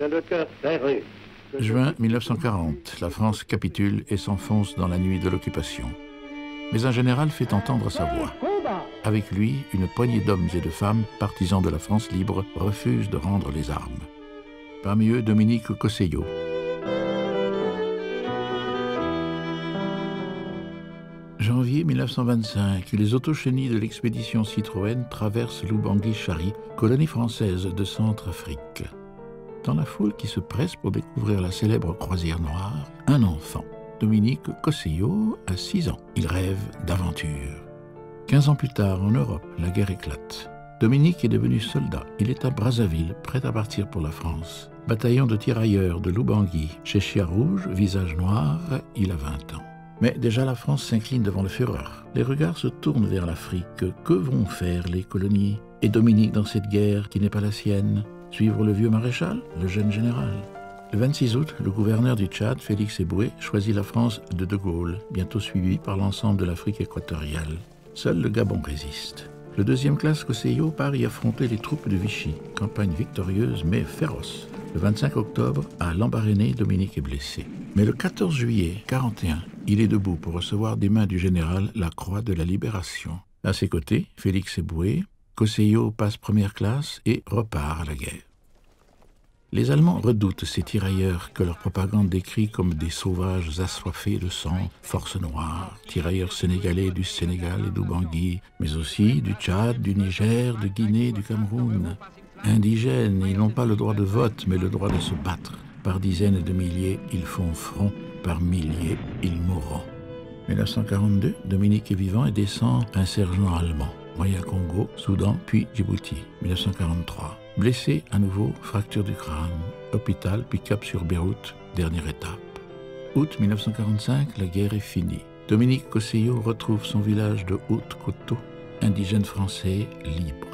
le cœur ferré. Juin 1940, la France capitule et s'enfonce dans la nuit de l'occupation. Mais un général fait entendre sa voix. Avec lui, une poignée d'hommes et de femmes, partisans de la France libre, refusent de rendre les armes. Parmi eux, Dominique Cosseillot. Janvier 1925, les autochenilles de l'expédition Citroën traversent l'Oubangui-Chari, colonie française de Centrafrique. Dans la foule qui se presse pour découvrir la célèbre croisière noire, un enfant, Dominique Cosseillot, a 6 ans. Il rêve d'aventure. 15 ans plus tard, en Europe, la guerre éclate. Dominique est devenu soldat. Il est à Brazzaville, prêt à partir pour la France. Bataillon de tirailleurs de l'Oubangui, chéchia rouge, visage noir, il a 20 ans. Mais déjà la France s'incline devant le Führer. Les regards se tournent vers l'Afrique. Que vont faire les colonies? Et Dominique dans cette guerre qui n'est pas la sienne? Suivre le vieux maréchal, le jeune général? Le 26 août, le gouverneur du Tchad, Félix Éboué, choisit la France de Gaulle, bientôt suivi par l'ensemble de l'Afrique équatoriale. Seul le Gabon résiste. Le 2e classe Cosseillot part y affronter les troupes de Vichy. Campagne victorieuse mais féroce. Le 25 octobre, à Lambaréné, Dominique est blessé. Mais le 14 juillet 1941, il est debout pour recevoir des mains du général la Croix de la Libération. À ses côtés, Félix Éboué, Cosseillot passe première classe et repart à la guerre. Les Allemands redoutent ces tirailleurs que leur propagande décrit comme des sauvages assoiffés de sang, force noire, tirailleurs sénégalais du Sénégal et d'Oubangui, mais aussi du Tchad, du Niger, de Guinée, du Cameroun. Indigènes, ils n'ont pas le droit de vote, mais le droit de se battre. Par dizaines de milliers, ils font front, par milliers, ils mourront. 1942, Dominique est vivant et descend un sergent allemand. Moyen-Congo, Soudan, puis Djibouti. 1943. Blessé à nouveau, fracture du crâne. Hôpital, puis cap sur Beyrouth, dernière étape. Août 1945, la guerre est finie. Dominique Cosseillot retrouve son village de Haute-Coteau, indigène français libre.